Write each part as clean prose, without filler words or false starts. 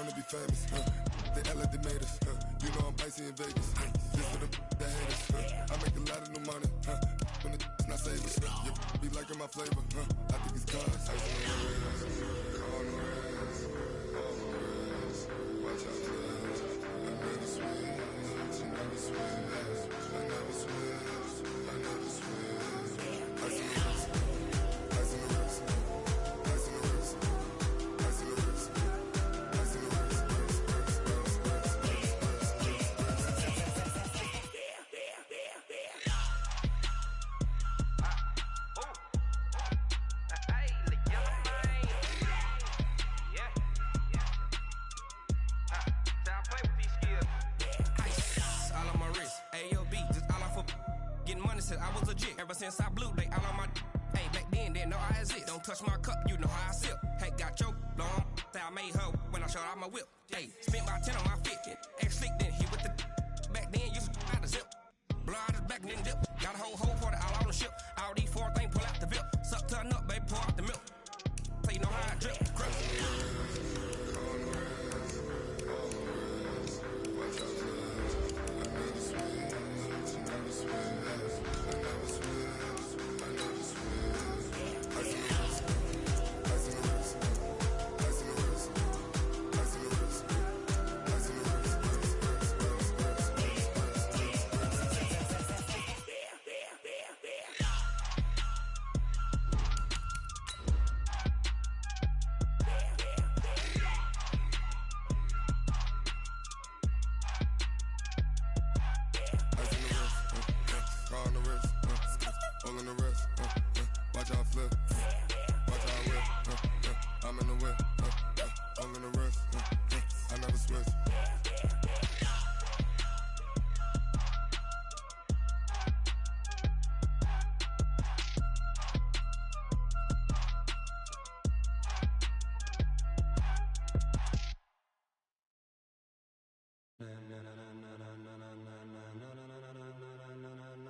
wanna be famous, they act like they made us, you know I'm icy in Vegas, this for the that hate us, I make a lot of new money, when it's not savers, you be liking my flavor, I think it's cause, ice on the wrist, on the wrist, watch out for this, I never switch, I never switch, I never switch, I never switch, ice on the wrist, ice on the wrist, ice on the wrist, ice on the wrist, ice on the wrist. I was legit ever since I blew they all on my hey back then didn't know I exist. Don't touch my cup, you know how I sip. Hey, got your long I made her when I showed out my whip. Hey, spent about 10 on my fit. Ex-slick then hit with the back then used to out the zip. Blow out his back then dip. Got a whole for the all on the ship. All these four things pull out the VIP. Suck turn up, baby, pour out the milk. So you know how I drip. Crap.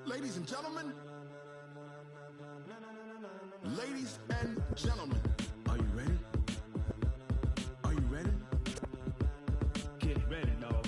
Ladies and gentlemen, ladies and gentlemen, are you ready? Are you ready? Get ready, dog.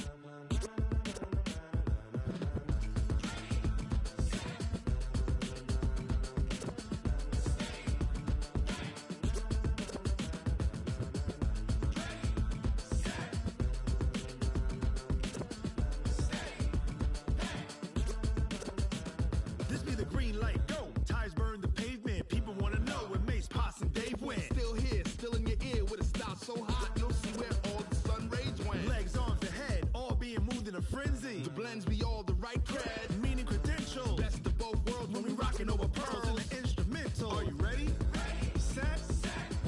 So hot, you'll see where all the sun rays went. Legs on the head, all being moved in a frenzy. The blends be all the right cred, meaning credentials. Best of both worlds when we rockin' over pearls and the instrumental. Are you ready? Set,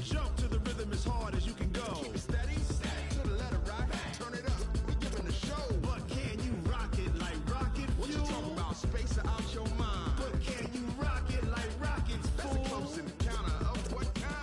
jump to the rhythm as hard as you can go. Keep it steady, to the letter right. Turn it up, we giving the show. But can you rock it like rocket fuel? What you talking about? Space out your mind. But can you rock it like rockets, fool? That's a close encounter of what kind?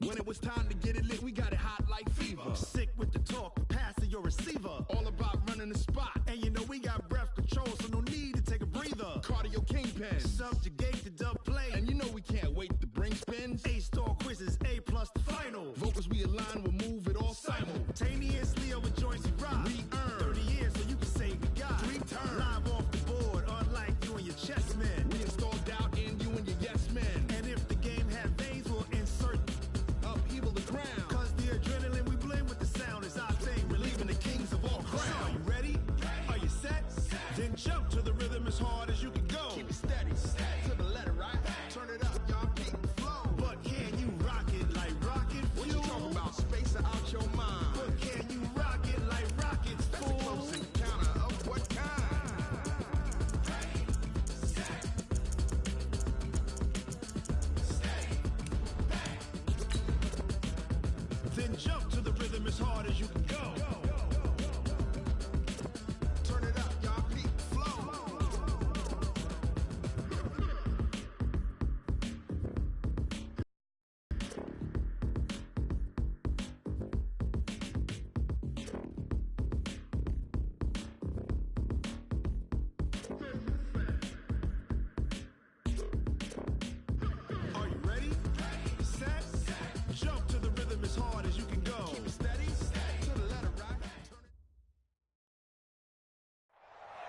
When it was time to get it lit, we got it hot like fever. Sick with the talk, pass to your receiver. All about running the spot. And you know we got breath control, so no need to take a breather. Cardio kingpin. Subjugate the dub play. And you know we can't wait to bring spins. A-star quizzes, A+ the final. Vocals we align, we'll move it all simultaneously over joints we rock. We earn 30 years so you can say goodbye. 3 turns. Live off the board, unlike you and your chess men. We install doubt in you and your yes men. And if the game had veins, we'll insert upheaval the crown. Cause the adrenaline we blend with the sound is our thing, relieving the kings of all crowns. So are you ready? Are you set? Then jump to the rhythm as hard as you can go. Keep it steady, to the letter right. Turn it up, y'all keep the flow. But can you rock it like rocket fuel? What you talking about? Space out your mind. But can you rock it like rockets, fool? That's a close encounter of what kind? Then jump to the rhythm as hard as you can go. Turn it up, y'all keep the flow. Are you ready? Set.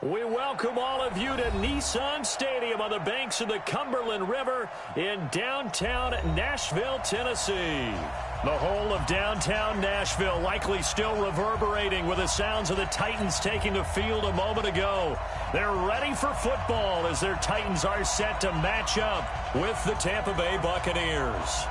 We welcome all of you to Nissan Stadium on the banks of the Cumberland River in downtown Nashville, Tennessee. The whole of downtown Nashville likely still reverberating with the sounds of the Titans taking the field a moment ago. They're ready for football as their Titans are set to match up with the Tampa Bay Buccaneers.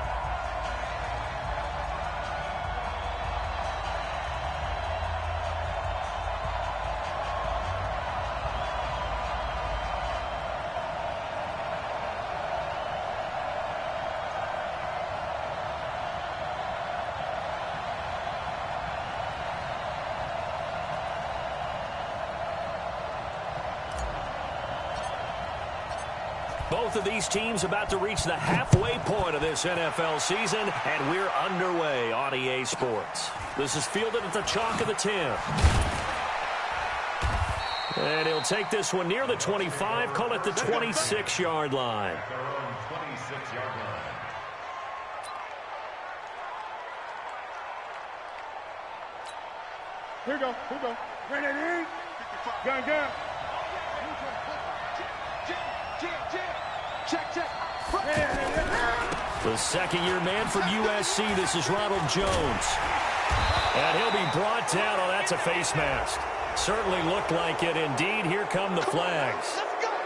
Both of these teams about to reach the halfway point of this NFL season, and we're underway on EA Sports. This is fielded at the chalk of the 10. And he'll take this one near the 25, call it the 26-yard line. Here we go. Bring it in. Gun. Check. The second-year man from USC, this is Ronald Jones. And he'll be brought down. Oh, that's a face mask. Certainly looked like it. Indeed, here come the flags.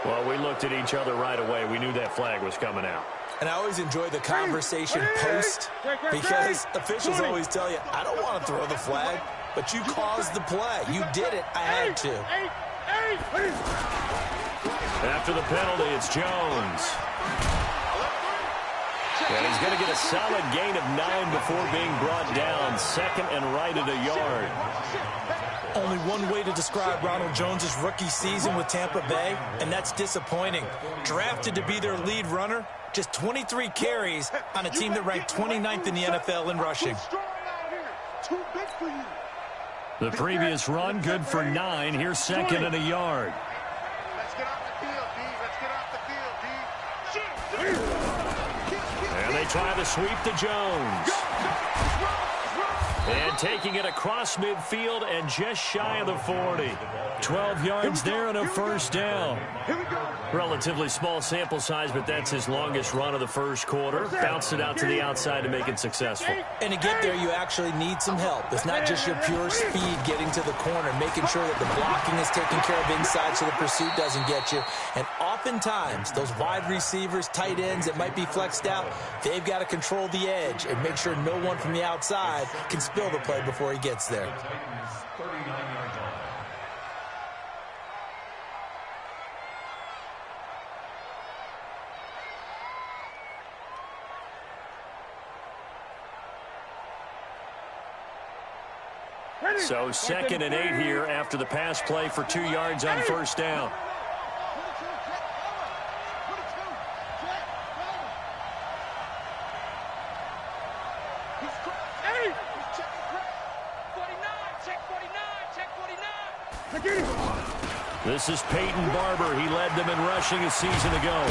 Well, we looked at each other right away. We knew that flag was coming out. And I always enjoy the conversation post because officials always tell you, I don't want to throw the flag, but you caused the play. You did it. I had to. After the penalty, it's Jones. And he's going to get a solid gain of 9 before being brought down. Second and right at a yard. Only one way to describe Ronald Jones' rookie season with Tampa Bay, and that's disappointing. Drafted to be their lead runner, just 23 carries on a team that ranked 29th in the NFL in rushing. The previous run, good for 9. Here's second and a yard. And they try to sweep to Jones. And taking it across midfield and just shy of the 40. 12 yards there and a first down. Relatively small sample size, but that's his longest run of the first quarter. Bounced it out to the outside to make it successful. And to get there, you actually need some help. It's not just your pure speed getting to the corner, making sure that the blocking is taken care of inside so the pursuit doesn't get you. And oftentimes, those wide receivers, tight ends that might be flexed out, they've got to control the edge and make sure no one from the outside can spill the play before he gets there. So second and 8 here after the pass play for 2 yards on first down. This is Peyton Barber. He led them in rushing a season ago.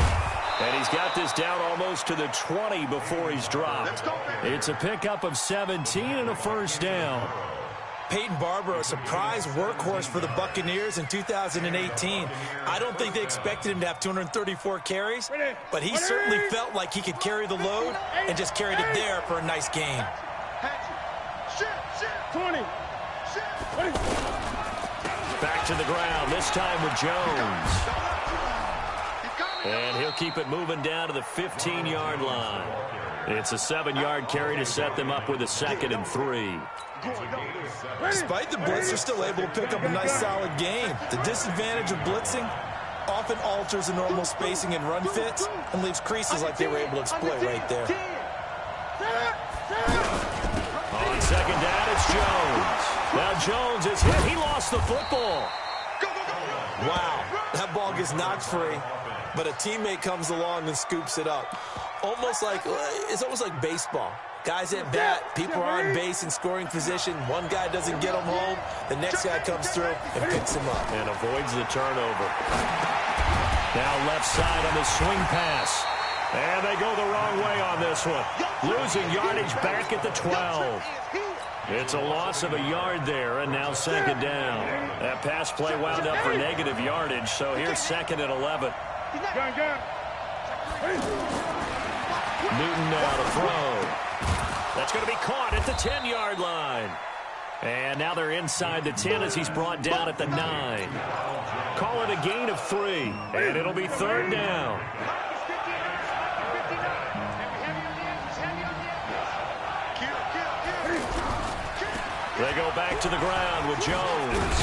And he's got this down almost to the 20 before he's dropped. It's a pickup of 17 and a first down. Peyton Barber, a surprise workhorse for the Buccaneers in 2018. I don't think they expected him to have 234 carries, but he certainly felt like he could carry the load and just carried it there for a nice gain. 20. Back to the ground, this time with Jones. And he'll keep it moving down to the 15-yard line. It's a 7-yard carry to set them up with a 2nd and 3. Despite the blitz, they're still able to pick up a nice solid gain. The disadvantage of blitzing often alters the normal spacing and run fits and leaves creases like they were able to exploit right there. On second down, it's Jones. Now Jones is hit. He lost the football. Wow, that ball gets knocked free, but a teammate comes along and scoops it up. It's almost like baseball. Guys at bat, people are on base in scoring position. One guy doesn't get him home. The next guy comes through and picks him up. And avoids the turnover. Now left side on the swing pass. And they go the wrong way on this one. Losing yardage back at the 12. It's a loss of a yard there, and now second down. That pass play wound up for negative yardage, so here's second and 11. Newton now to throw. That's going to be caught at the 10-yard line. And now they're inside the 10 as he's brought down at the 9. Call it a gain of 3, and it'll be third down. They go back to the ground with Jones.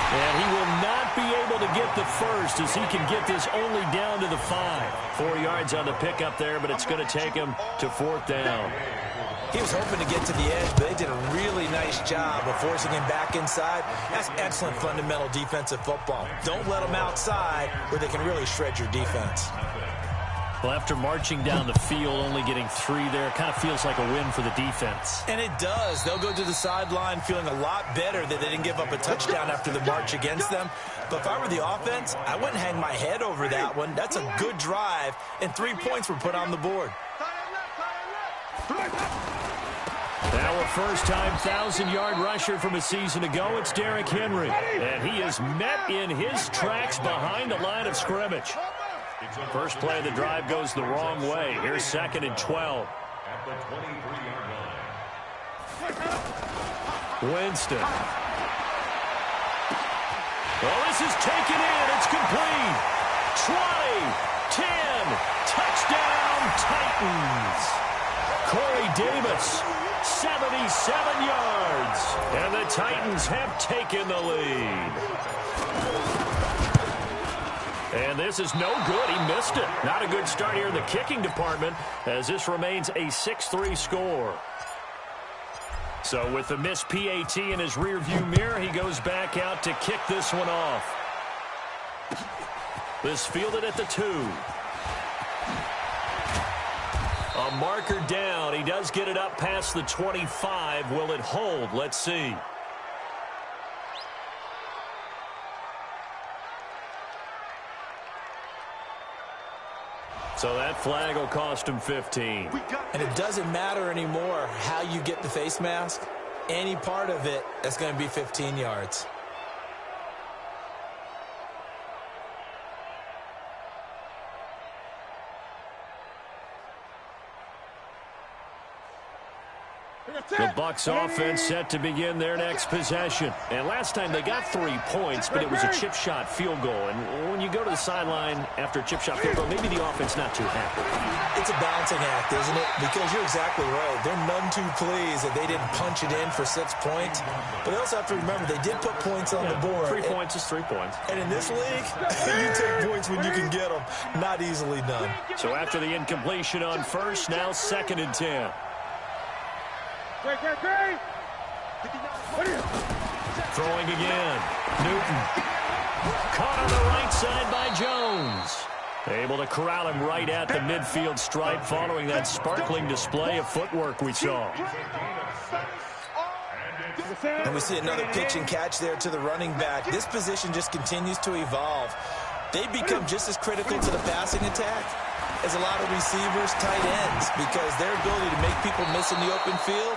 And he will not be able to get the first as he can get this only down to the 5. 4 yards on the pickup there, but it's going to take him to fourth down. He was hoping to get to the edge, but they did a really nice job of forcing him back inside. That's excellent fundamental defensive football. Don't let them outside where they can really shred your defense. Well, after marching down the field, only getting 3 there, kind of feels like a win for the defense. And it does. They'll go to the sideline feeling a lot better that they didn't give up a touchdown after the march against them. But if I were the offense, I wouldn't hang my head over that one. That's a good drive, and 3 points were put on the board. Now a first-time 1,000-yard rusher from a season ago, it's Derrick Henry. And he is met in his tracks behind the line of scrimmage. First play of the drive goes the wrong way. Here's second and 12. Winston. Well, this is taken in. It's complete. 20, 10, touchdown Titans. Corey Davis, 77 yards. And the Titans have taken the lead. And this is no good. He missed it. Not a good start here in the kicking department as this remains a 6-3 score. So with the missed PAT in his rearview mirror, he goes back out to kick this one off. This fielded at the 2. A marker down. He does get it up past the 25. Will it hold? Let's see. So that flag will cost him 15. And it doesn't matter anymore how you get the face mask. Any part of it, that's going to be 15 yards. The Bucks offense set to begin their next possession. And last time they got 3 points, but it was a chip shot field goal. And when you go to the sideline after a chip shot field goal, maybe the offense not too happy. It's a balancing act, isn't it? Because you're exactly right. They're none too pleased that they didn't punch it in for 6 points. But they also have to remember they did put points on the board. 3 points is 3 points. And in this league, you take points when you can get them. Not easily done. So after the incompletion on first, now second and 10. Throwing again. Newton. Caught on the right side by Jones. Able to corral him right at the midfield stripe following that sparkling display of footwork we saw. And we see another pitch and catch there to the running back. This position just continues to evolve. They become just as critical to the passing attack as a lot of receivers, tight ends, because their ability to make people miss in the open field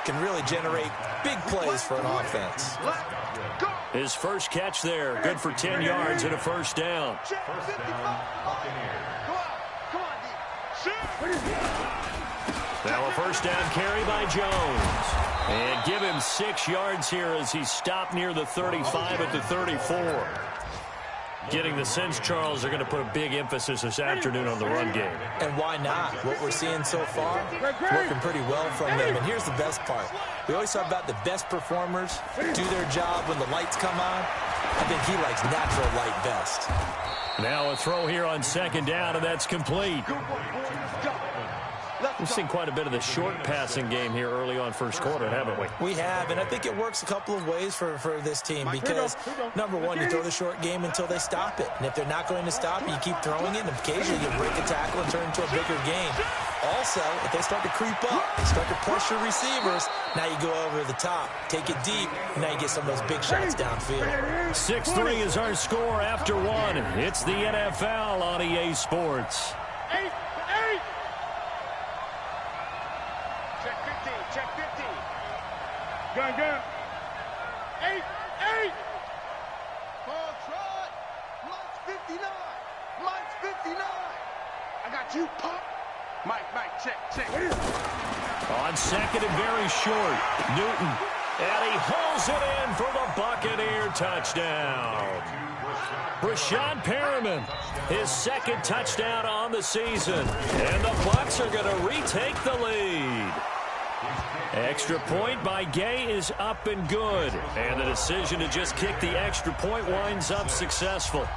can really generate big plays for an offense. His first catch there, good for 10 yards and a first down. Now a first down carry by Jones. And give him 6 yards here as he stopped near the 35 at the 34. Getting the sense, Charles, they're going to put a big emphasis this afternoon on the run game. And why not? What we're seeing so far, it's working pretty well from them. And here's the best part. We always talk about the best performers do their job when the lights come on. I think he likes natural light best. Now a throw here on second down, and that's complete. We've seen quite a bit of the short passing game here early on first quarter, haven't we? We have, and I think it works a couple of ways for this team because, number one, you throw the short game until they stop it. And if they're not going to stop it, you keep throwing it, and occasionally you break a tackle and turn it into a bigger game. Also, if they start to creep up, they start to pressure receivers, now you go over the top, take it deep, and now you get some of those big shots downfield. 6-3 is our score after one. It's the NFL on EA Sports. Gun. 8. Ball trot. Mike's 59. Mike's 59. I got you, Pop. Mike, check. On second and very short, Newton. And he hauls it in for the Buccaneer touchdown. Rashawn Perriman, his second touchdown on the season. And the Bucks are going to retake the lead. Extra point by Gay is up and good. And the decision to just kick the extra point winds up successful.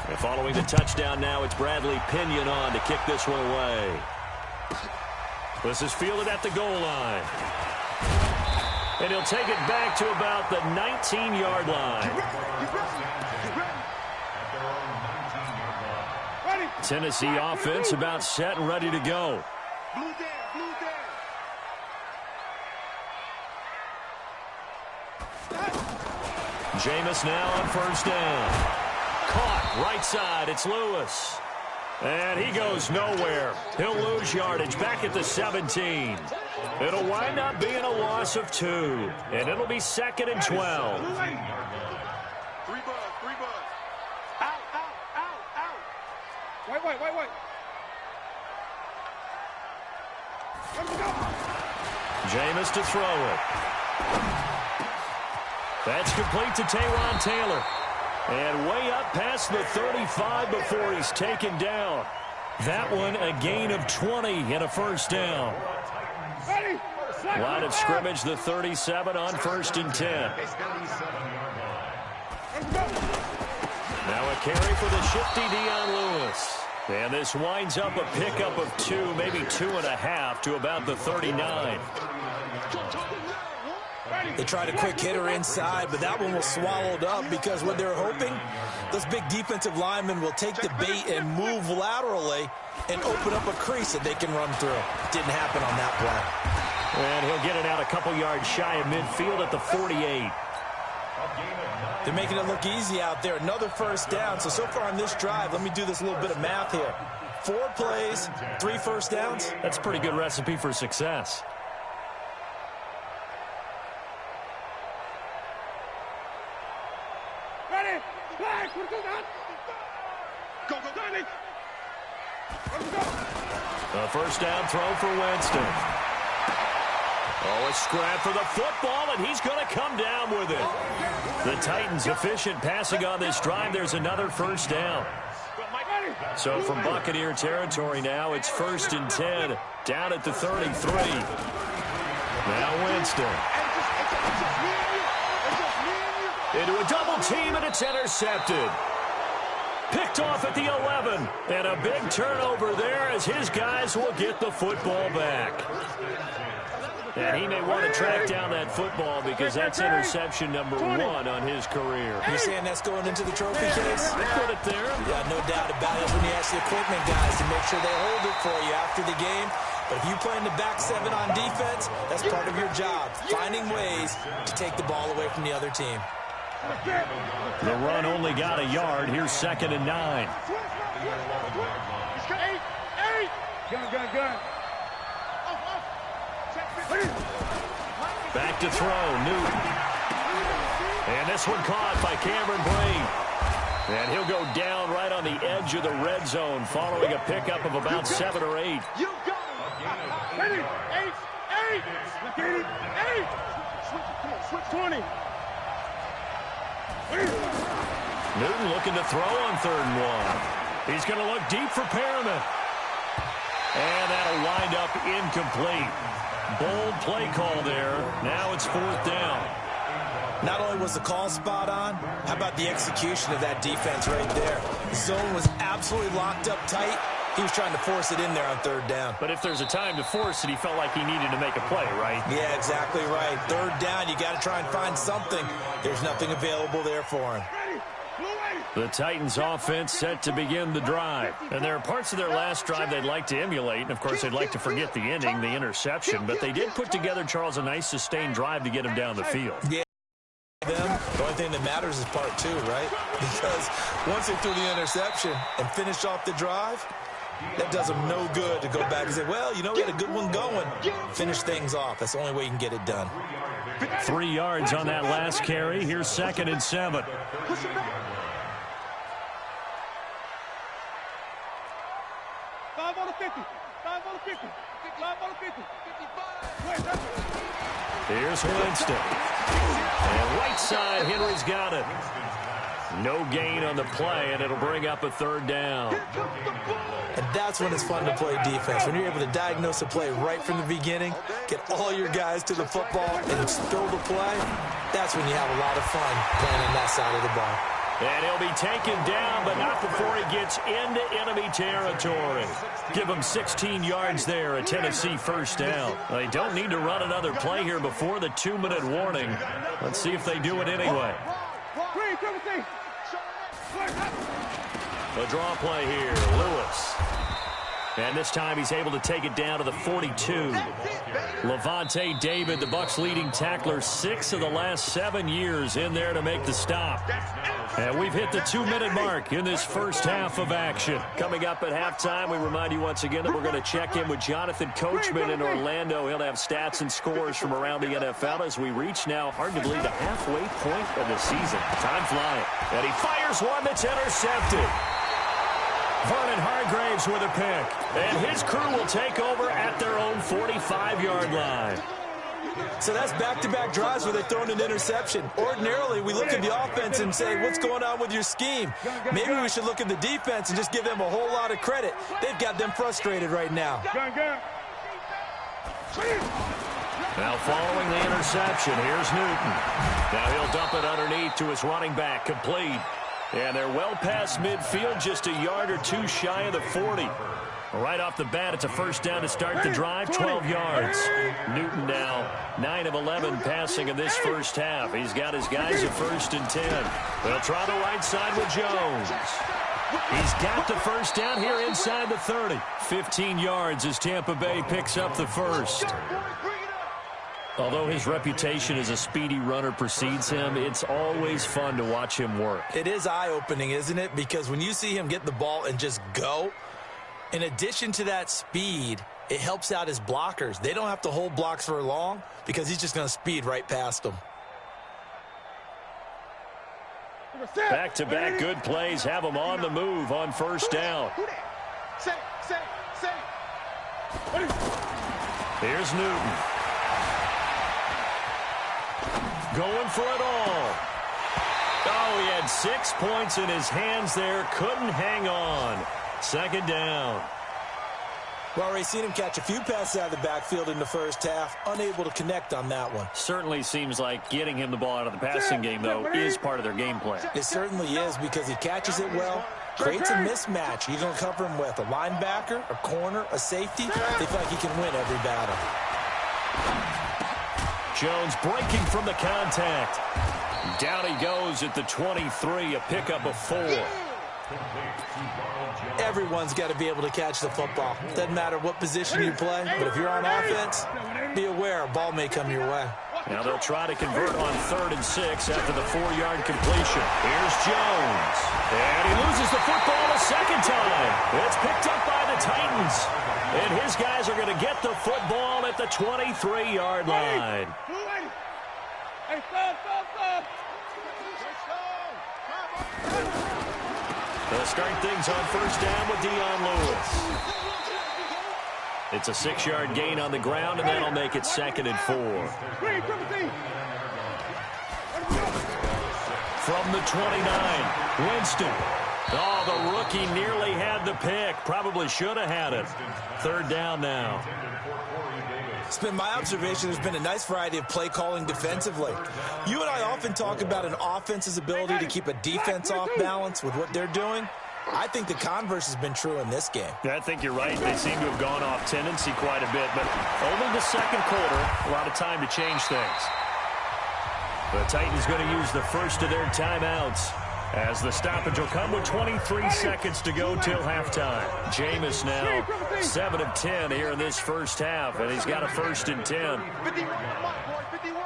And following the touchdown now, it's Bradley Pinion on to kick this one away. This is fielded at the goal line. And he'll take it back to about the 19-yard line. Tennessee offense about set and ready to go. Blue down. Jameis now on first down. Caught right side. It's Lewis. And he goes nowhere. He'll lose yardage back at the 17. It'll wind up being a loss of 2. And it'll be 2nd and 12. 3 bucks. Out. Wait. Let's go. Jameis to throw it. That's complete to Taywan Taylor. And way up past the 35 before he's taken down. That one a gain of 20 and a first down. Line of scrimmage, the 37 on 1st and 10. Now a carry for the shifty Dion Lewis. And this winds up a pickup of 2, maybe 2.5 to about the 39. They tried a quick hitter inside, but that one was swallowed up because what they're hoping, those big defensive linemen will take the bait and move laterally and open up a crease that they can run through. Didn't happen on that play. And he'll get it out a couple yards shy of midfield at the 48. They're making it look easy out there. Another first down. So far on this drive, let me do this little bit of math here. 4 plays, 3 first downs. That's a pretty good recipe for success. Ready. Flag. Go. Let's go. A first down throw for Winston. Oh, a scrap for the football, and he's going to come down with it. The Titans efficient passing on this drive. There's another first down. So from Buccaneer territory now, it's 1st and 10, down at the 33. Now Winston. Into a double team, and it's intercepted. Picked off at the 11, and a big turnover there as his guys will get the football back. And he may want to track down that football because that's interception number 1 on his career. You're saying that's going into the trophy case? Put it there. Yeah, no doubt about it. When you ask the equipment guys to make sure they hold it for you after the game. But if you play in the back 7 on defense, that's part of your job, finding ways to take the ball away from the other team. The run only got a yard. Here's 2nd and 9. Gun. Back to throw, Newton. And this one caught by Cameron Brate. And he'll go down right on the edge of the red zone following a pickup of about 7 or 8. You got it. Ready. 8. Switch 20. Newton looking to throw on 3rd and 1. He's going to look deep for Perriman. And that'll wind up incomplete. Bold play call there. Now it's 4th down. Not only was the call spot on, how about the execution of that defense right there? The zone was absolutely locked up tight. He was trying to force it in there on 3rd down. But if there's a time to force it, he felt like he needed to make a play, right? Yeah, exactly right. 3rd down, you got to try and find something. There's nothing available there for him. The Titans offense set to begin the drive. And there are parts of their last drive they'd like to emulate. And, of course, they'd like to forget the ending, the interception. But they did put together, Charles, a nice sustained drive to get him down the field. Yeah. The only thing that matters is part 2, right? Because once they threw the interception and finished off the drive, That does them no good to go back and say, well, you know, we had a good one going. Finish things off. That's the only way you can get it done. 3 yards on that last carry. Here's 2nd and 7. Here's Winston. And right side, Henry's got it. No gain on the play, and it'll bring up a 3rd down. And that's when it's fun to play defense. When you're able to diagnose a play right from the beginning, get all your guys to the football, and throw the play, that's when you have a lot of fun playing on that side of the ball. And he'll be taken down, but not before he gets into enemy territory. Give him 16 yards there, a Tennessee 1st down. They don't need to run another play here before the 2-minute warning. Let's see if they do it anyway. The draw play here, Lewis. And this time he's able to take it down to the 42. Levante David, the Bucks leading tackler, 6 of the last 7 years in there to make the stop. And we've hit the 2-minute mark in this first half of action. Coming up at halftime, we remind you once again that we're going to check in with Jonathan Coachman in Orlando. He'll have stats and scores from around the NFL as we reach now, hard to believe, the halfway point of the season. Time flying. And he fires one that's intercepted. Vernon Hargraves with a pick. And his crew will take over at their own 45-yard line. So that's back-to-back drives where they throw an interception. Ordinarily, we look at the offense and say, what's going on with your scheme? Maybe we should look at the defense and just give them a whole lot of credit. They've got them frustrated right now. Now following the interception, here's Newton. Now he'll dump it underneath to his running back, complete. And they're well past midfield, just a yard or two shy of the 40. Right off the bat, it's a 1st down to start the drive, 12 yards. Newton now 9 of 11 passing in this first half. He's got his guys at 1st and 10. They'll try the right side with Jones. He's got the 1st down here inside the 30. 15 yards as Tampa Bay picks up the 1st. Although his reputation as a speedy runner precedes him, it's always fun to watch him work. It is eye-opening, isn't it? Because when you see him get the ball and just go, in addition to that speed, it helps out his blockers. They don't have to hold blocks for long because he's just going to speed right past them. Back-to-back good plays have him on the move on 1st down. Here's Newton. Going for it all. Oh, he had 6 points in his hands there. Couldn't hang on. 2nd down. Well, already seen him catch a few passes out of the backfield in the first half. Unable to connect on that one. Certainly seems like getting him the ball out of the passing game, though, is part of their game plan. It certainly is because he catches it well, creates a mismatch. He's going to cover him with a linebacker, a corner, a safety. They feel like he can win every battle. Jones breaking from the contact. Down he goes at the 23, a pickup of 4. Everyone's got to be able to catch the football. Doesn't matter what position you play, but if you're on offense, be aware a ball may come your way. Now they'll try to convert on 3rd and 6 after the 4-yard completion. Here's Jones. And he loses the football a 2nd time. It's picked up by the Titans. And his guys are going to get the football at the 23-yard line. They'll start things on 1st down with Dion Lewis. It's a 6-yard gain on the ground, and that'll make it 2nd and 4. From the 29, Winston. Oh, the rookie nearly had the pick. Probably should have had it. 3rd down now. It's been my observation there's been a nice variety of play calling defensively. You and I often talk about an offense's ability to keep a defense off balance with what they're doing. I think the converse has been true in this game. I think you're right. They seem to have gone off tendency quite a bit, but only the 2nd quarter, a lot of time to change things. The Titans going to use the first of their timeouts as the stoppage will come with 23 seconds to go till halftime. Jameis now 7 of 10 here in this first half, and he's got a 1st and 10. 51.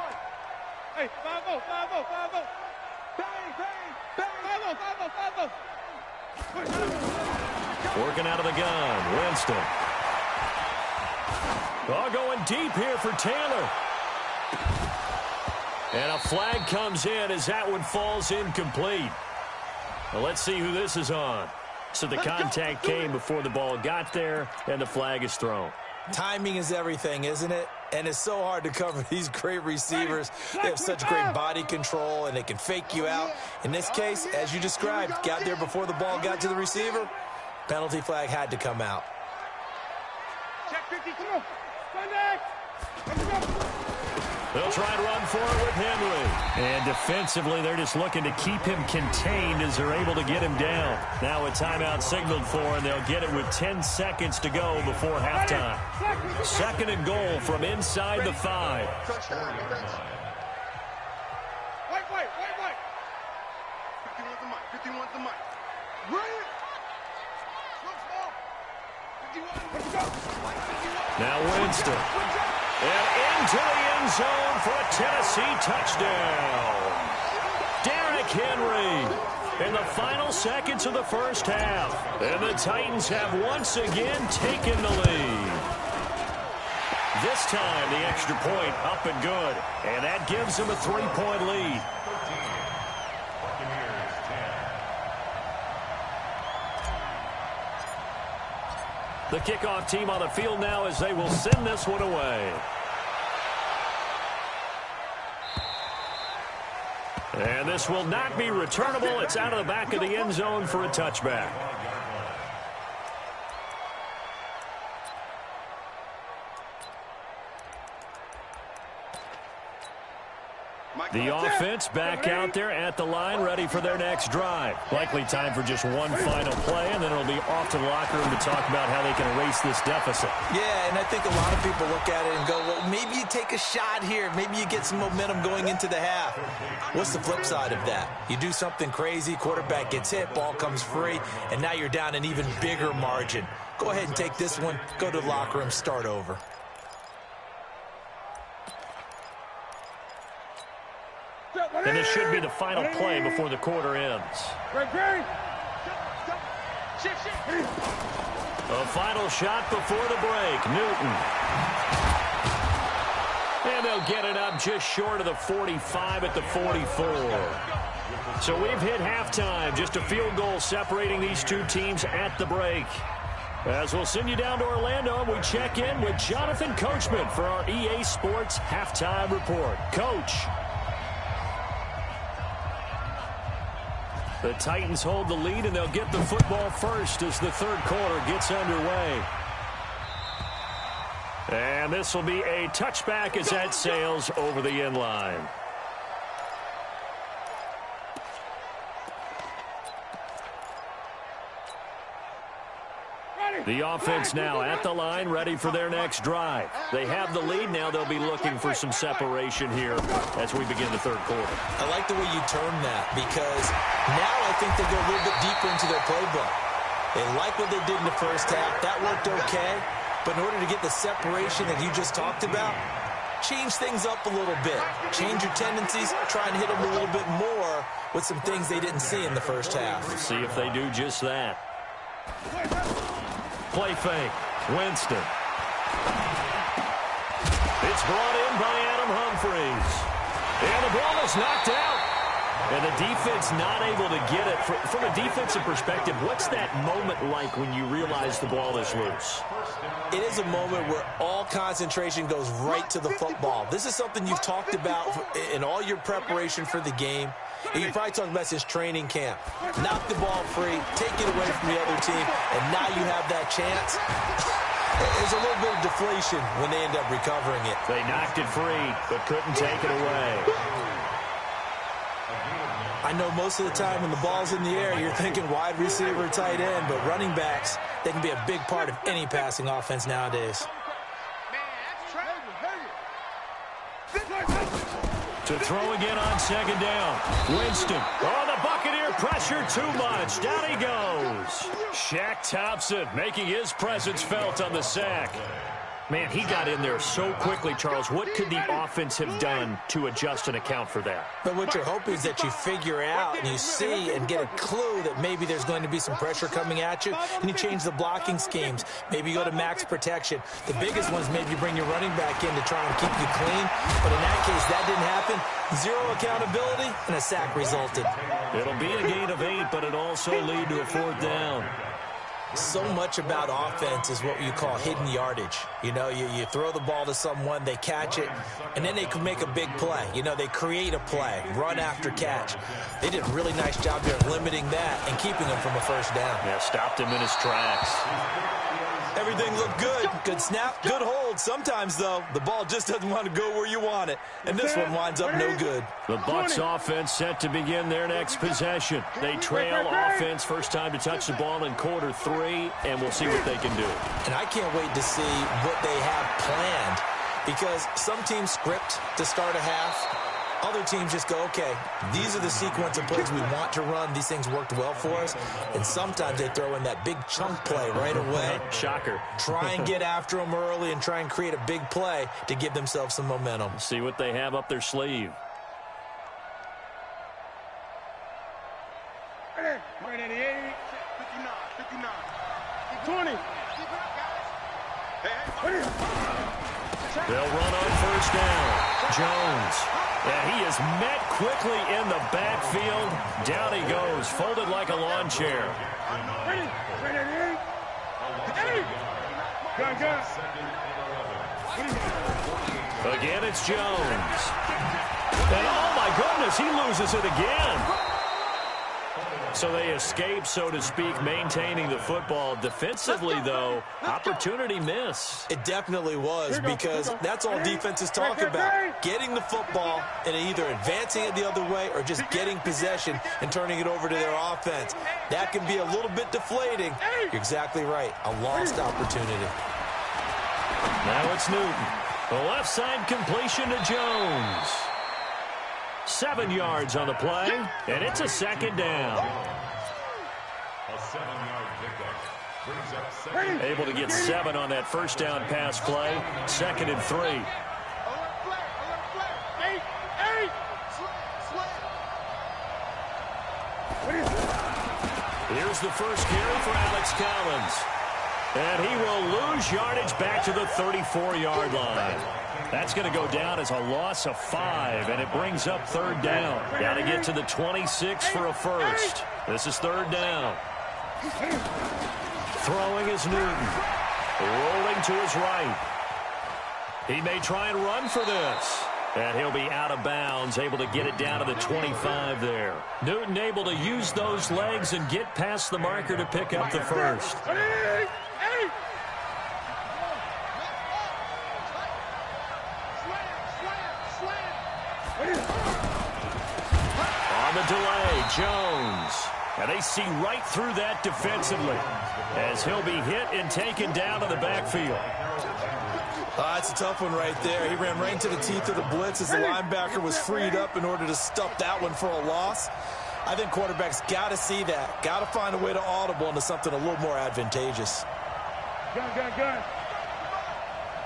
Hey, 5-0, 5-0, 5-0. Bang, bang, bang. 5-0, 5-0, 5-0. Working out of the gun, Winston. Oh, going deep here for Taylor. And a flag comes in as that one falls incomplete. Well, let's see who this is on. So the contact came before the ball got there, and the flag is thrown. Timing is everything, isn't it? And it's so hard to cover these great receivers. They have such great body control, and they can fake you out. In this case, as you described, got there before the ball got to the receiver. Penalty flag had to come out. Check 50, come on. Contact. Let's go. They'll try and run for it with Henry. And defensively, they're just looking to keep him contained as they're able to get him down. Now a timeout signaled for, and they'll get it with 10 seconds to go before halftime. Second and goal from inside the 5. Wait. 51's the mic. Right. Let's go. Now Winston. And into the end zone for a Tennessee touchdown. Derrick Henry in the final seconds of the first half. And the Titans have once again taken the lead. This time the extra point up and good. And that gives them a 3-point lead. The kickoff team on the field now as they will send this one away. And this will not be returnable. It's out of the back of the end zone for a touchback. The offense back out there at the line, ready for their next drive. Likely time for just one final play, and then it'll be off to the locker room to talk about how they can erase this deficit. Yeah, and I think a lot of people look at it and go, well, maybe you take a shot here. Maybe you get some momentum going into the half. What's the flip side of that? You do something crazy, quarterback gets hit, ball comes free, and now you're down an even bigger margin. Go ahead and take this one, go to the locker room, start over. And this should be the final play before the quarter ends. A final shot before the break. Newton. And they'll get it up just short of the 45 at the 44. So we've hit halftime. Just a field goal separating these two teams at the break. As we'll send you down to Orlando, we check in with Jonathan Coachman for our EA Sports Halftime Report. Coach. The Titans hold the lead, and they'll get the football first as the third quarter gets underway. And this will be a touchback as that sails over the end line. The offense now at the line, ready for their next drive. They have the lead. Now they'll be looking for some separation here as we begin the third quarter. I like the way you term that, because now I think they go a little bit deeper into their playbook. They like what they did in the first half. That worked okay. But in order to get the separation that you just talked about, change things up a little bit. Change your tendencies. Try and hit them a little bit more with some things they didn't see in the first half. We'll see if they do just that. Play fake. Winston. It's brought in by Adam Humphries. And the ball is knocked out. And the defense not able to get it. From a defensive perspective, what's that moment like when you realize the ball is loose? It is a moment where all concentration goes right to the football. This is something you've talked about in all your preparation for the game. And you probably talked about since training camp. Knock the ball free, take it away from the other team, and now you have that chance. There's a little bit of deflation when they end up recovering it. They knocked it free, but couldn't take it away. I know most of the time when the ball's in the air, you're thinking wide receiver, tight end, but running backs, they can be a big part of any passing offense nowadays. To throw again on second down. Winston. Oh, the Buccaneer pressure too much. Down he goes. Shaq Thompson making his presence felt on the sack. Man, he got in there so quickly, Charles. What could the offense have done to adjust and account for that? But what you're hoping is that you figure out and you see and get a clue that maybe there's going to be some pressure coming at you, and you change the blocking schemes. Maybe you go to max protection. The biggest one is maybe you bring your running back in to try and keep you clean. But in that case, that didn't happen. Zero accountability, and a sack resulted. It'll be a gain of 8, but it also lead to a 4th down. So much about offense is what you call hidden yardage. You know, you throw the ball to someone, they catch it, and then they can make a big play. You know, they create a play, run after catch. They did a really nice job there of limiting that and keeping him from a 1st down. Yeah, stopped him in his tracks. Everything looked good. Good snap, good hold. Sometimes, though, the ball just doesn't want to go where you want it. And this one winds up no good. The Bucks offense set to begin their next possession. They trail offense, first time to touch the ball in quarter 3, and we'll see what they can do. And I can't wait to see what they have planned, because some teams script to start a half. Other teams just go, okay, these are the sequence of plays we want to run. These things worked well for us. And sometimes they throw in that big chunk play right away. Shocker. Try and get after them early and try and create a big play to give themselves some momentum. See what they have up their sleeve. Hey, 88, 59, 59, 20. They'll run on 1st down. Jones. And he is met quickly in the backfield. Down he goes, folded like a lawn chair. Again, it's Jones. And oh my goodness, he loses it again. So they escape, so to speak, maintaining the football. Defensively, though, opportunity miss. It definitely was, because that's all defenses talk about. Getting the football and either advancing it the other way or just getting possession and turning it over to their offense. That can be a little bit deflating. You're exactly right. A lost opportunity. Now it's Newton. The left side completion to Jones. 7 yards on the play, and it's a 2nd down. A 7-yard pickup brings up 2nd. Able to get 7 on that 1st down pass play. 2nd and 3. Here's the first carry for Alex Collins. And he will lose yardage back to the 34-yard line. That's going to go down as a loss of 5, and it brings up 3rd down. Got to get to the 26 for a first. This is 3rd down. Throwing is Newton. Rolling to his right. He may try and run for this. And he'll be out of bounds, able to get it down to the 25 there. Newton able to use those legs and get past the marker to pick up the first. On the delay, Jones. And they see right through that defensively as he'll be hit and taken down in the backfield. That's a tough one right there. He ran right into the teeth of the blitz as the linebacker was freed up in order to stuff that one for a loss. I think quarterbacks got to see that. Got to find a way to audible into something a little more advantageous. Gun.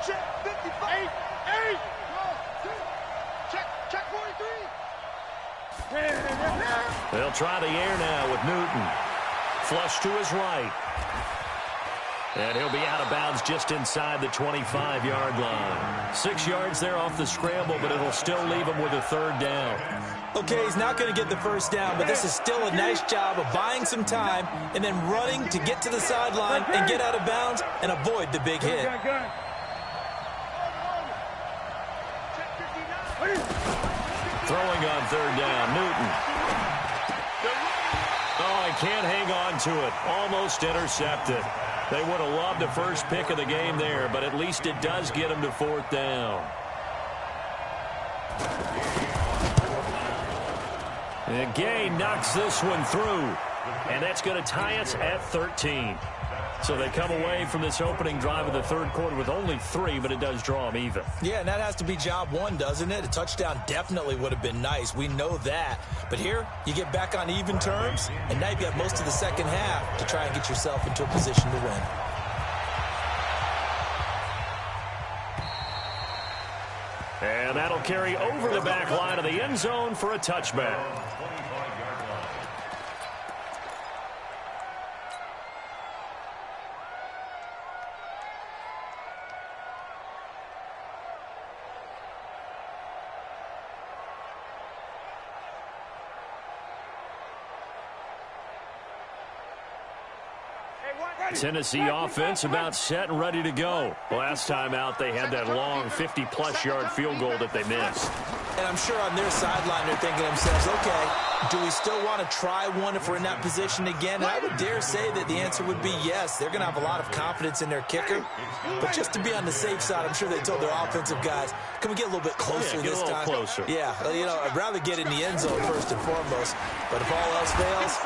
Check 55. 8. Check 43. They'll try the air now with Newton. Flush to his right. And he'll be out of bounds just inside the 25-yard line. 6 yards there off the scramble, but it'll still leave him with a 3rd down. Okay, he's not going to get the first down, but this is still a nice job of buying some time and then running to get to the sideline and get out of bounds and avoid the big hit. Throwing on 3rd down, Newton. Oh, he can't hang on to it. Almost intercepted. They would have loved the first pick of the game there, but at least it does get them to 4th down. And Gay knocks this one through, and that's going to tie us at 13. So they come away from this opening drive of the 3rd quarter with only 3, but it does draw them even. Yeah, and that has to be job 1, doesn't it? A touchdown definitely would have been nice. We know that. But here, you get back on even terms, and now you have most of the second half to try and get yourself into a position to win. And that'll carry over the back line of the end zone for a touchback. Tennessee offense about set and ready to go. Last time out, they had that long 50-plus yard field goal that they missed. And I'm sure on their sideline they're thinking to themselves, okay, do we still want to try one if we're in that position again? And I would dare say that the answer would be yes. They're going to have a lot of confidence in their kicker. But just to be on the safe side, I'm sure they told their offensive guys, can we get a little bit closer this time? Closer. Yeah, you know, I'd rather get in the end zone first and foremost. But if all else fails.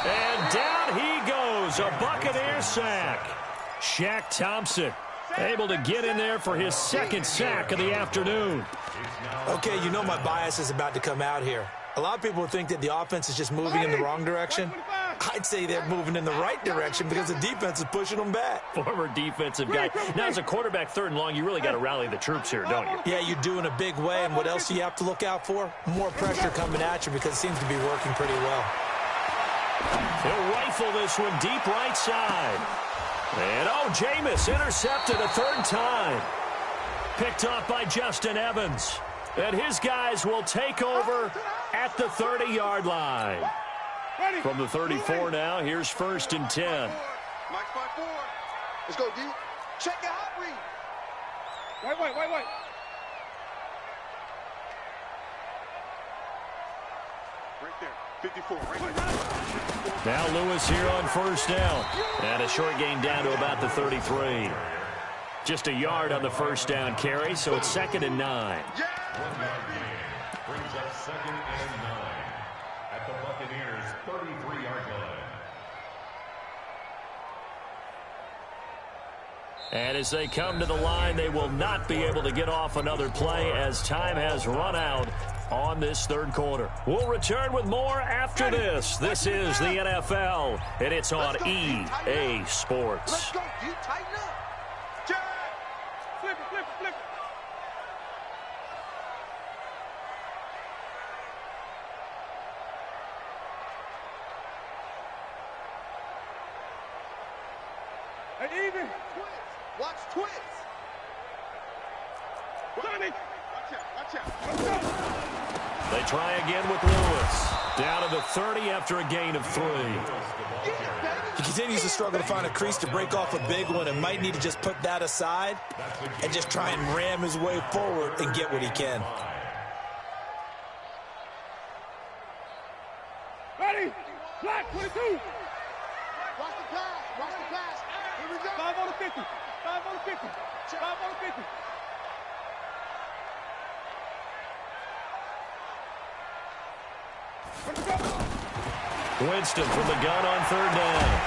And down he goes, a Buccaneer sack. Shaq Thompson able to get in there for his second sack of the afternoon. Okay, you know my bias is about to come out here. A lot of people think that the offense is just moving in the wrong direction. I'd say they're moving in the right direction because the defense is pushing them back. Former defensive guy. Now, as a quarterback, 3rd and long, you really got to rally the troops here, don't you? Yeah, you do in a big way. And what else do you have to look out for? More pressure coming at you because it seems to be working pretty well. He'll rifle this one deep right side. And, Jameis intercepted a 3rd time. Picked off by Justin Evans. And his guys will take over at the 30-yard line. From the 34 now, here's 1st and 10. Mike 5-4. Let's go, D. Check your hot read. Wait. Right there. 54. Right there. Now Lewis here on 1st down. And a short gain down to about the 33. Just a yard on the 1st down carry, so it's 2nd and 9. Yeah. Brings up 2nd and 9 at the Buccaneers' 33-yard line. And as they come to the line, they will not be able to get off another play as time has run out on this 3rd quarter. We'll return with more after this. This is the NFL, and it's on EA Sports. Let's go, D. Tighten up. Jack. Flip it. Hey, even. Watch twins. Johnny. Watch out. They try again with Lewis. Down to the 30 after a gain of 3. He continues to struggle to find a crease to break off a big one and might need to just put that aside and just try and ram his way forward and get what he can. Ready? Black 22. Watch the pass. Here we go. 5 on the 50. 5 on the 50. 5 on the 50. Winston from the gun on 3rd down.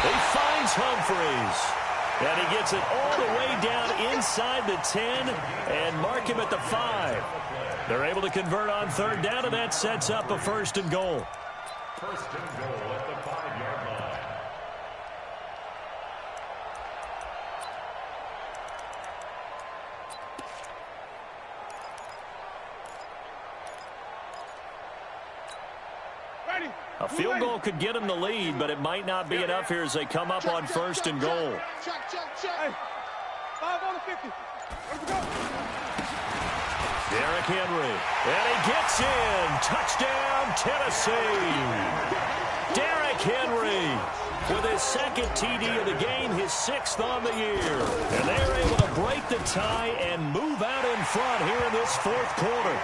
He finds Humphreys. And he gets it all the way down inside the 10 and mark him at the 5. They're able to convert on 3rd down, and that sets up a 1st and goal. 1st and goal at the 5-yard line. A field goal could get him the lead, but it might not be enough here as they come up on 1st and goal. Check. Hey, 5 on the 50. Let's go. Derrick Henry, and he gets in. Touchdown, Tennessee. Derrick Henry with his 2nd TD of the game, his 6th on the year. And they're able to break the tie and move out in front here in this 4th quarter.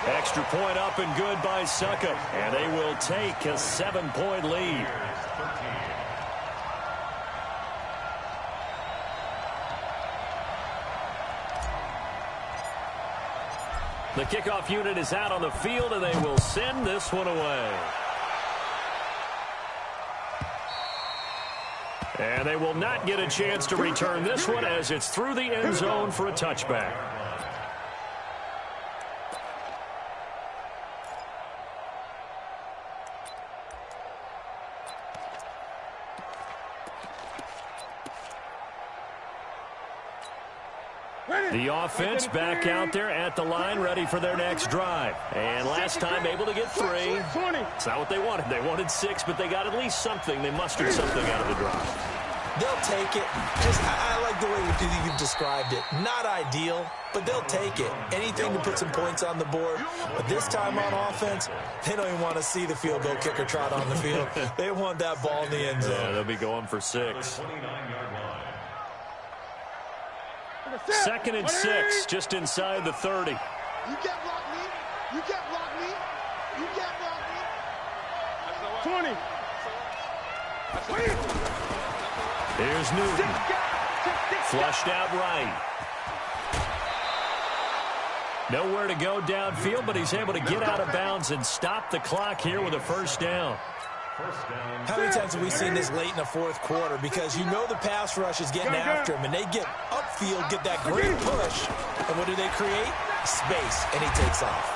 Extra point up and good by Suckup, and they will take a 7-point lead. The kickoff unit is out on the field, and they will send this one away. And they will not get a chance to return this one as it's through the end zone for a touchback. The offense back out there at the line, ready for their next drive. And last time able to get 3. It's not what they wanted. They wanted 6, but they got at least something. They mustered something out of the drive. They'll take it. I like the way you described it. Not ideal, but they'll take it. Anything to put some points on the board. But this time on offense, they don't even want to see the field goal kicker trot on the field. They want that ball in the end zone. Yeah, they'll be going for 6. 2nd and 6, just inside the 30. You can't block me. You can't block me. You can't block me. 20. Here's Newton. Flushed out right. Nowhere to go downfield, but he's able to get out of bounds and stop the clock here with a first down. How many times have we seen this late in the fourth quarter? Because you know the pass rush is getting after him, and they get upfield, get that great push. And what do they create? Space, and he takes off.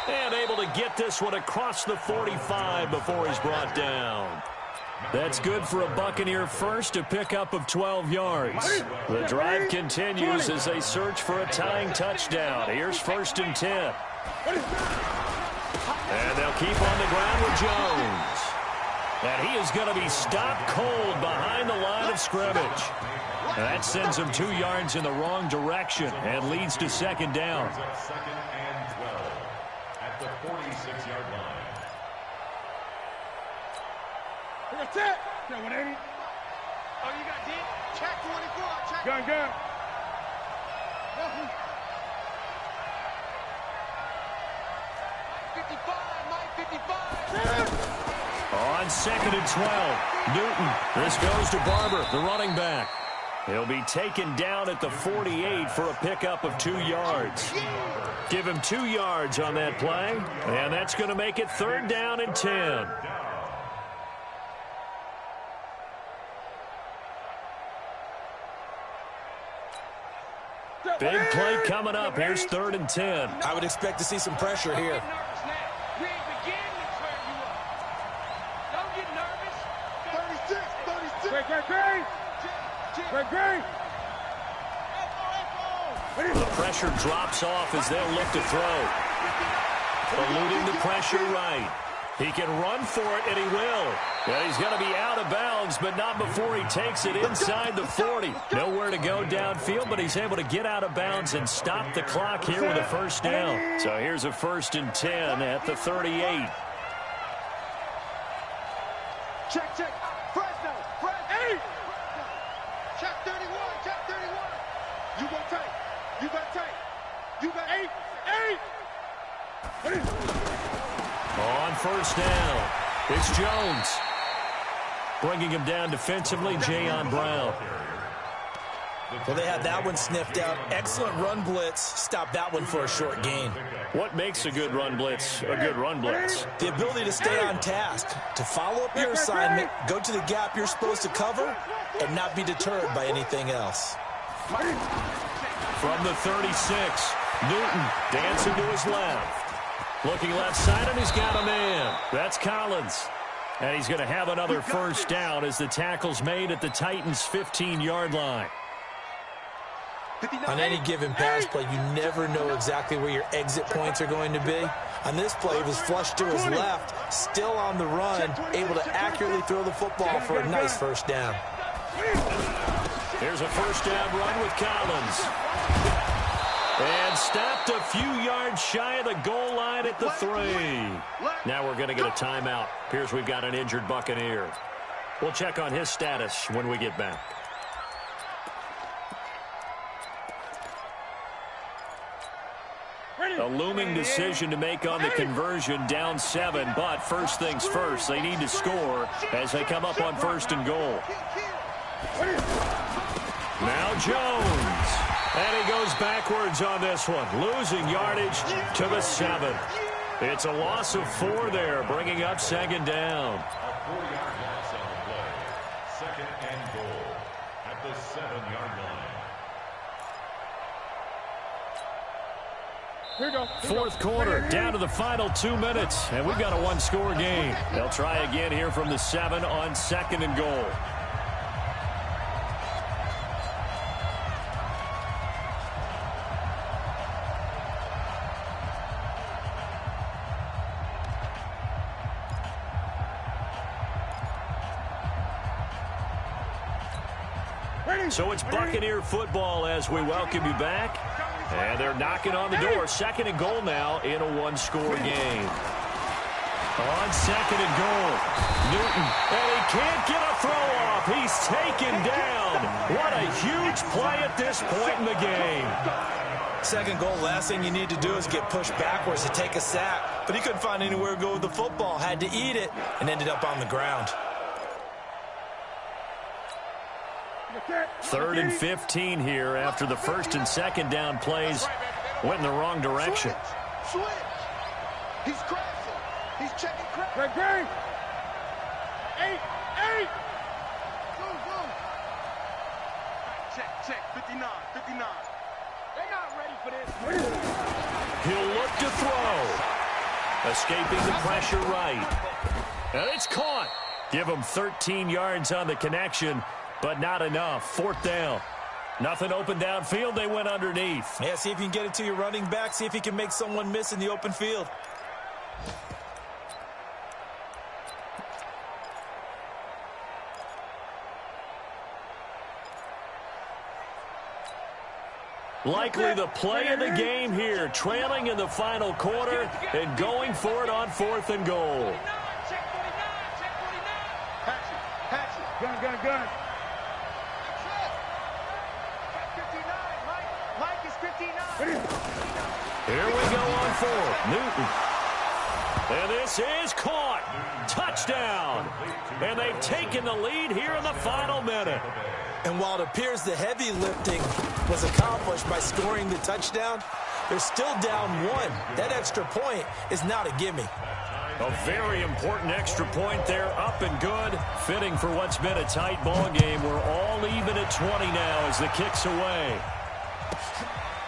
And able to get this one across the 45 before he's brought down. That's good for a Buccaneer first, a pickup of 12 yards. The drive continues as they search for a tying touchdown. Here's 1st and 10. And they'll keep on the ground with Jones. And he is going to be stopped cold behind the line of scrimmage. And that sends him 2 yards in the wrong direction and leads to 2nd down. 2nd and 12 at the 46-yard line. Check. 180. Oh, you got D? Check 24. Check. Gun. 55. Mike, 55. On 2nd and 12, Newton. This goes to Barber, the running back. He'll be taken down at the 48 for a pickup of 2 yards. Give him 2 yards on that play, and that's going to make it 3rd down and 10. Big play coming up. Here's 3rd and 10. I would expect to see some pressure here. We ain't beginning to swear you up. Don't get nervous. 36. Great. The pressure drops off as they'll look to throw. Eluding the pressure right. He can run for it, and he will. And he's going to be out of bounds, but not before he takes it inside the 40. Nowhere to go downfield, but he's able to get out of bounds and stop the clock here with a first down. So here's a 1st and 10 at the 38. Check. Fresno. 8. Check 31. You got 8. On 1st down, it's Jones. Bringing him down defensively, Jayon Brown. Well, they had that one sniffed out. Excellent run blitz. Stop that one for a short gain. What makes a good run blitz a good run blitz? The ability to stay on task, to follow up your assignment, go to the gap you're supposed to cover, and not be deterred by anything else. From the 36, Newton dancing to his left. Looking left side, and he's got a man. That's Collins. And he's going to have another first down as the tackle's made at the Titans' 15-yard line. On any given pass play, you never know exactly where your exit points are going to be. On this play, he was flushed to his left, still on the run, able to accurately throw the football for a nice first down. Here's a first down run with Collins. And stopped a few yards shy of the goal line at the 3. Now we're going to get a timeout. Appears we've got an injured Buccaneer. We'll check on his status when we get back. A looming decision to make on the conversion, down 7. But first things first, they need to score as they come up on 1st and goal. Now Jones. And he goes backwards on this one, losing yardage to the 7. It's a loss of 4 there, bringing up 2nd down. A 4-yard loss on the play. 2nd and goal at the 7-yard line. Fourth quarter, down to the final 2 minutes, and we've got a 1-score game. They'll try again here from the 7 on 2nd and goal. So it's Buccaneer football as we welcome you back. And they're knocking on the door. 2nd and goal now in a one-score game. On 2nd and goal, Newton, and he can't get a throw off. He's taken down. What a huge play at this point in the game. 2nd goal, last thing you need to do is get pushed backwards to take a sack. But he couldn't find anywhere to go with the football. Had to eat it and ended up on the ground. 3rd and 15 here after the 1st and 2nd down plays went in the wrong direction. Switch. He's crashing. He's checking crash. Great. 8. Go. Check. 59. They're not ready for this. He'll look to throw. Escaping the pressure right. And it's caught. Give him 13 yards on the connection, but not enough. 4th down. Nothing open downfield. They went underneath. Yeah, see if you can get it to your running back. See if you can make someone miss in the open field. Likely the play of the game here, trailing in the final quarter and going for it on 4th and goal. Patch it. Gun. Mike is 59. Here we go on 4th. Newton. And this is caught. Touchdown. And they've taken the lead here in the final minute. And while it appears the heavy lifting was accomplished by scoring the touchdown, they're still down 1. That extra point is not a gimme. A very important extra point there, up and good. Fitting for what's been a tight ball game. We're all even at 20 now as the kick's away.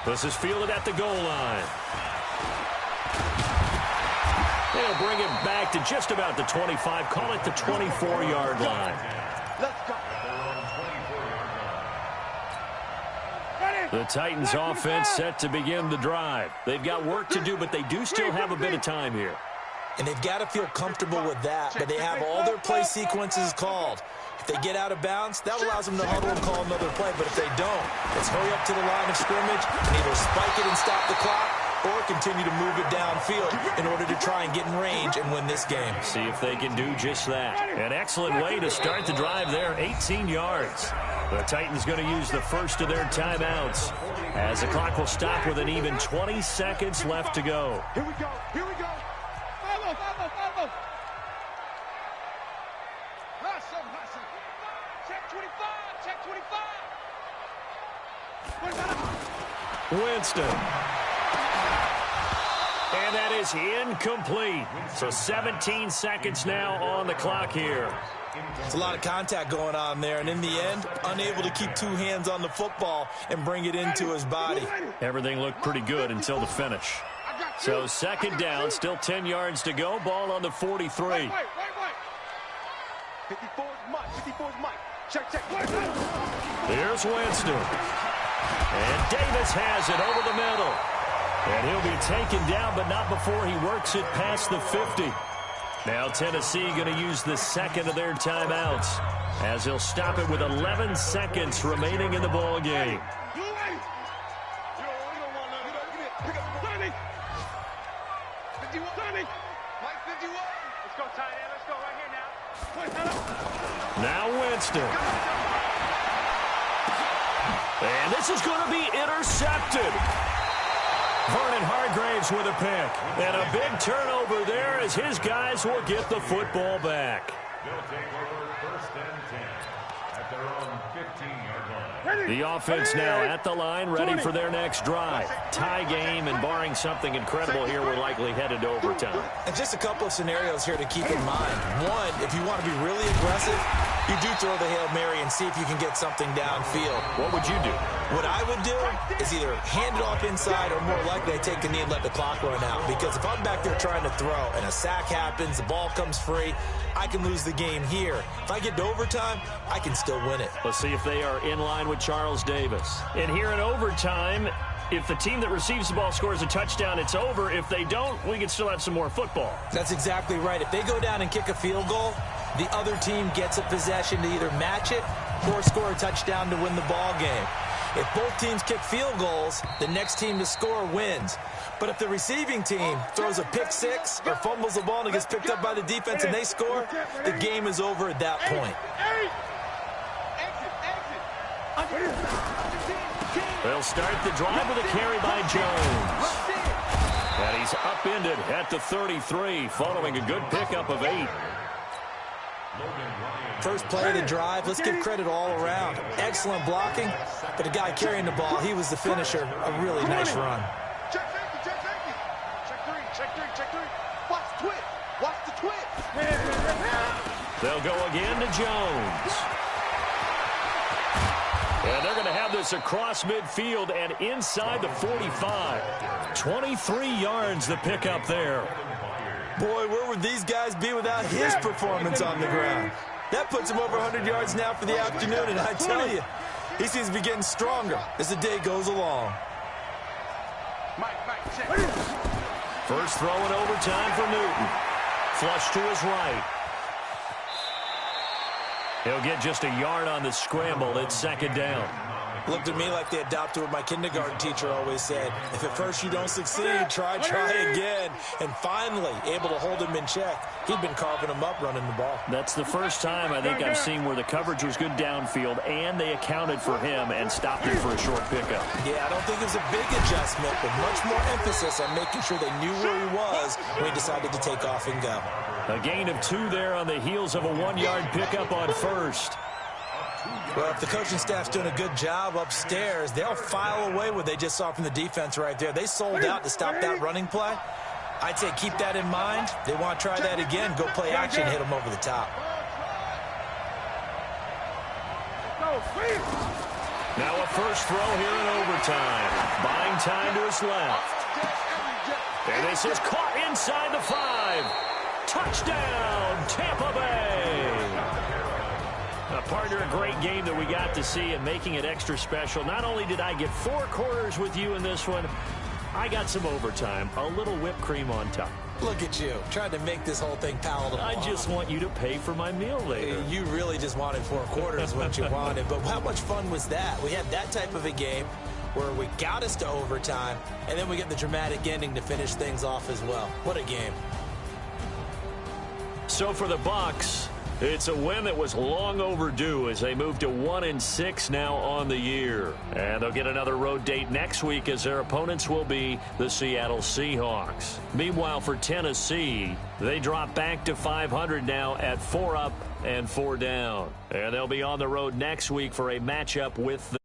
This is fielded at the goal line. They'll bring it back to just about the 25. Call it the 24-yard line. Let's go. The Titans offense set to begin the drive. They've got work to do, but they do still have a bit of time here. And they've got to feel comfortable with that, but they have all their play sequences called. If they get out of bounds, that allows them to huddle and call another play. But if they don't, let's hurry up to the line of scrimmage and either spike it and stop the clock or continue to move it downfield in order to try and get in range and win this game. See if they can do just that. An excellent way to start the drive there, 18 yards. The Titans going to use the first of their timeouts as the clock will stop with an even 20 seconds left to go. Here we go. Follow. Hustle. Check 25. Winston. And that is incomplete. So 17 seconds now on the clock here. There's a lot of contact going on there, and in the end, unable to keep 2 hands on the football and bring it into his body. Everything looked pretty good until the finish. So 2nd down, still 10 yards to go. Ball on the 43. Wait. 54's Mike. Check. Here's Winston. And Davis has it over the middle. And he'll be taken down, but not before he works it past the 50. Now Tennessee going to use the 2nd of their timeouts as he'll stop it with 11 seconds remaining in the ball game. Now Winston. And this is going to be intercepted. Vernon Hargraves with a pick. And a big turnover there as his guys will get the football back. They'll take over 1st and 10 at their own 15-yard line. The offense now at the line, ready for their next drive. Tie game, and barring something incredible here, we're likely headed to overtime. And just a couple of scenarios here to keep in mind. One, if you want to be really aggressive, you do throw the Hail Mary and see if you can get something downfield. What would you do? What I would do is either hand it off inside or more likely I take the knee and let the clock run out. Because if I'm back there trying to throw and a sack happens, the ball comes free, I can lose the game here. If I get to overtime, I can still win it. Let's see if they are in line with Charles Davis. And here in overtime, if the team that receives the ball scores a touchdown, it's over. If they don't, we can still have some more football. That's exactly right. If they go down and kick a field goal, the other team gets a possession to either match it or score a touchdown to win the ball game. If both teams kick field goals, the next team to score wins. But if the receiving team throws a pick six or fumbles the ball and it gets picked up by the defense and they score, the game is over at that point. They'll start the drive with a carry by Jones. And he's upended at the 33, following a good pickup of 8. First play of the drive, let's give credit all around. Excellent blocking, but the guy carrying the ball, he was the finisher. A really nice run. Check safety, check safety. Check three. Watch the twitch. Watch the twitch. They'll go again to Jones. And they're going to have this across midfield and inside the 45. 23 yards the pickup there. Boy, where would these guys be without his performance on the ground? That puts him over 100 yards now for the afternoon, and I tell you, he seems to be getting stronger as the day goes along. First throw in overtime for Newton. Flush to his right. He'll get just a yard on the scramble. It's second down. Looked at me like they adopted what my kindergarten teacher always said. If at first you don't succeed, try again. And finally, able to hold him in check. He'd been carving him up running the ball. That's the first time I think I've seen where the coverage was good downfield and they accounted for him and stopped him for a short pickup. Yeah, I don't think it was a big adjustment, but much more emphasis on making sure they knew where he was when he decided to take off and go. A gain of 2 there on the heels of a 1-yard pickup on first. Well, if the coaching staff's doing a good job upstairs, they'll file away what they just saw from the defense right there. They sold out to stop that running play. I'd say keep that in mind. They want to try that again. Go play action, hit them over the top. Now a first throw here in overtime. Buying time to his left. And this is caught inside the 5. Touchdown, Tampa Bay. Partner, a great game that we got to see and making it extra special. Not only did I get 4 quarters with you in this one, I got some overtime, a little whipped cream on top. Look at you, trying to make this whole thing palatable. I just want you to pay for my meal later. You really just wanted 4 quarters what you wanted, but how much fun was that? We had that type of a game where we got us to overtime, and then we get the dramatic ending to finish things off as well. What a game. So for the Bucks, it's a win that was long overdue as they move to 1-6 now on the year. And they'll get another road date next week as their opponents will be the Seattle Seahawks. Meanwhile, for Tennessee, they drop back to 500 now at 4 up and 4 down. And they'll be on the road next week for a matchup with the